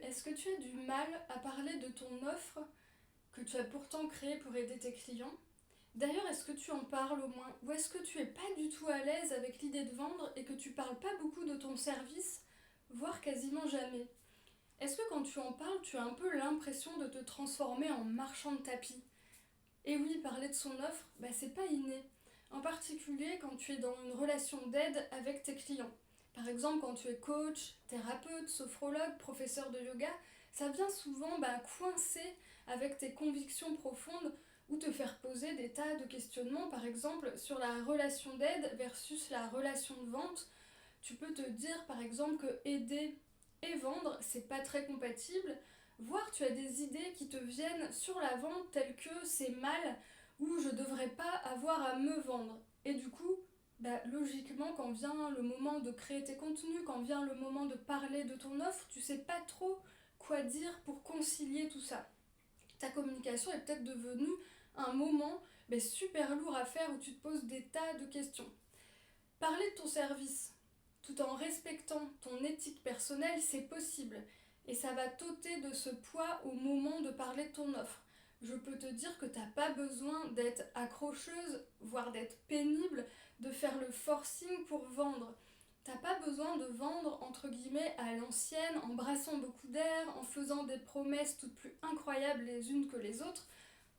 Est-ce que tu as du mal à parler de ton offre que tu as pourtant créée pour aider tes clients? D'ailleurs, est-ce que tu en parles au moins? Ou est-ce que tu es pas du tout à l'aise avec l'idée de vendre et que tu parles pas beaucoup de ton service, voire quasiment jamais? Est-ce que quand tu en parles, tu as un peu l'impression de te transformer en marchand de tapis? Et oui, parler de son offre, c'est pas inné. En particulier quand tu es dans une relation d'aide avec tes clients. Par exemple, quand tu es coach, thérapeute, sophrologue, professeur de yoga, ça vient souvent coincer avec tes convictions profondes ou te faire poser des tas de questionnements, par exemple sur la relation d'aide versus la relation de vente. Tu peux te dire par exemple que aider et vendre, c'est pas très compatible, voire tu as des idées qui te viennent sur la vente telles que c'est mal ou je devrais pas avoir à me vendre. Et du coup, logiquement, quand vient le moment de créer tes contenus, quand vient le moment de parler de ton offre, tu sais pas trop quoi dire pour concilier tout ça. Ta communication est peut-être devenue un moment super lourd à faire où tu te poses des tas de questions. Parler de ton service tout en respectant ton éthique personnelle, c'est possible. Et ça va t'ôter de ce poids au moment de parler de ton offre. Je peux te dire que t'as pas besoin d'être accrocheuse, voire d'être pénible, de faire le forcing pour vendre. T'as pas besoin de vendre entre guillemets à l'ancienne, en brassant beaucoup d'air, en faisant des promesses toutes plus incroyables les unes que les autres.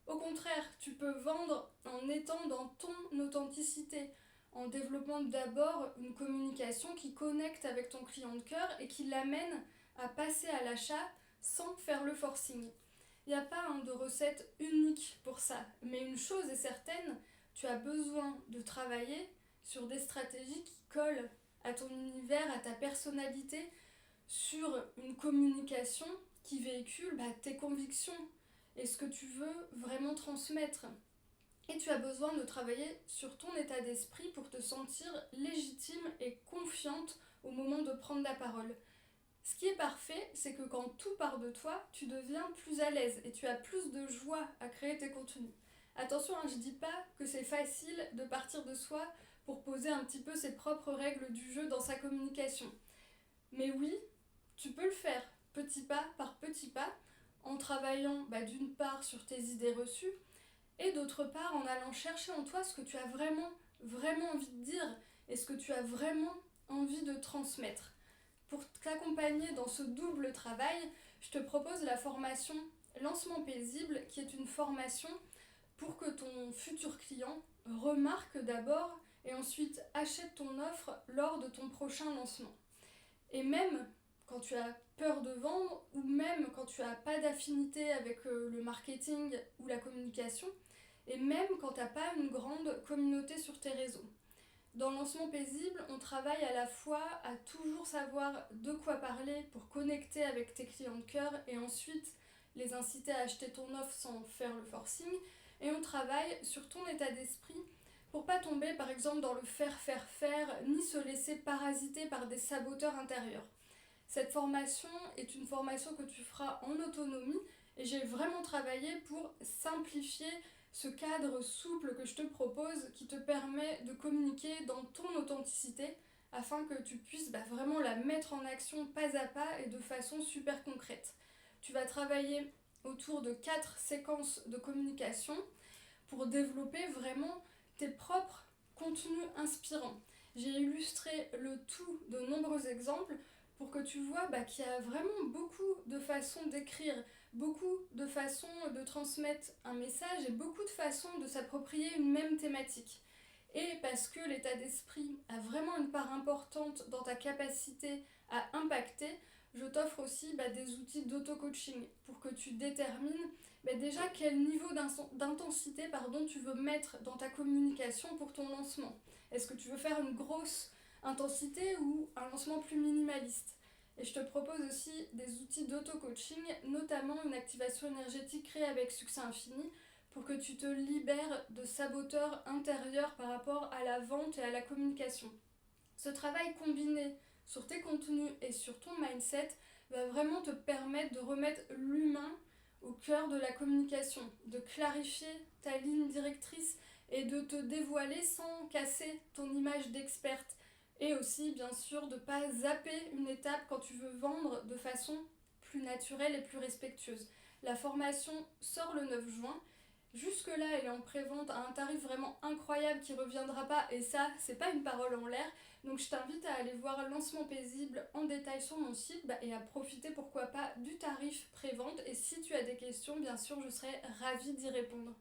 Au contraire, tu peux vendre en étant dans ton authenticité, en développant d'abord une communication qui connecte avec ton client de cœur et qui l'amène à passer à l'achat sans faire le forcing. Il n'y a pas de recette unique pour ça, mais une chose est certaine, tu as besoin de travailler sur des stratégies qui collent à ton univers, à ta personnalité, sur une communication qui véhicule tes convictions et ce que tu veux vraiment transmettre. Et tu as besoin de travailler sur ton état d'esprit pour te sentir légitime et confiante au moment de prendre la parole. Ce qui est parfait, c'est que quand tout part de toi, tu deviens plus à l'aise et tu as plus de joie à créer tes contenus. Attention, je dis pas que c'est facile de partir de soi pour poser un petit peu ses propres règles du jeu dans sa communication. Mais oui, tu peux le faire petit pas par petit pas en travaillant d'une part sur tes idées reçues et d'autre part en allant chercher en toi ce que tu as vraiment envie de dire et ce que tu as vraiment envie de transmettre. Pour t'accompagner dans ce double travail, je te propose la formation Lancement paisible qui est une formation pour que ton futur client remarque d'abord et ensuite achète ton offre lors de ton prochain lancement. Et même quand tu as peur de vendre ou même quand tu n'as pas d'affinité avec le marketing ou la communication, et même quand tu n'as pas une grande communauté sur tes réseaux. Dans Lancement paisible, on travaille à la fois à toujours savoir de quoi parler pour connecter avec tes clients de cœur et ensuite les inciter à acheter ton offre sans faire le forcing. Et on travaille sur ton état d'esprit pour pas tomber par exemple dans le faire, ni se laisser parasiter par des saboteurs intérieurs. Cette formation est une formation que tu feras en autonomie et j'ai vraiment travaillé pour simplifier ce cadre souple que je te propose qui te permet de communiquer dans ton authenticité afin que tu puisses vraiment la mettre en action pas à pas et de façon super concrète. Tu vas travailler autour de 4 séquences de communication pour développer vraiment tes propres contenus inspirants. J'ai illustré le tout de nombreux exemples pour que tu vois qu'il y a vraiment beaucoup de façons d'écrire, beaucoup de façons de transmettre un message et beaucoup de façons de s'approprier une même thématique. Et parce que l'état d'esprit a vraiment une part importante dans ta capacité à impacter, je t'offre aussi des outils d'auto-coaching pour que tu détermines déjà quel niveau d'intensité tu veux mettre dans ta communication pour ton lancement. Est-ce que tu veux faire une grosse intensité ou un lancement plus minimaliste? Et je te propose aussi des outils d'auto-coaching, notamment une activation énergétique créée avec Succès Infini pour que tu te libères de saboteurs intérieurs par rapport à la vente et à la communication. Ce travail combiné sur tes contenus et sur ton mindset va vraiment te permettre de remettre l'humain au cœur de la communication, de clarifier ta ligne directrice et de te dévoiler sans casser ton image d'experte. Et aussi, bien sûr, de ne pas zapper une étape quand tu veux vendre de façon plus naturelle et plus respectueuse. La formation sort le 9 juin. Jusque-là, elle est en prévente à un tarif vraiment incroyable qui reviendra pas, et ça, c'est pas une parole en l'air. Donc je t'invite à aller voir Lancement Paisible en détail sur mon site et à profiter pourquoi pas du tarif prévente. Et si tu as des questions, bien sûr, je serai ravie d'y répondre.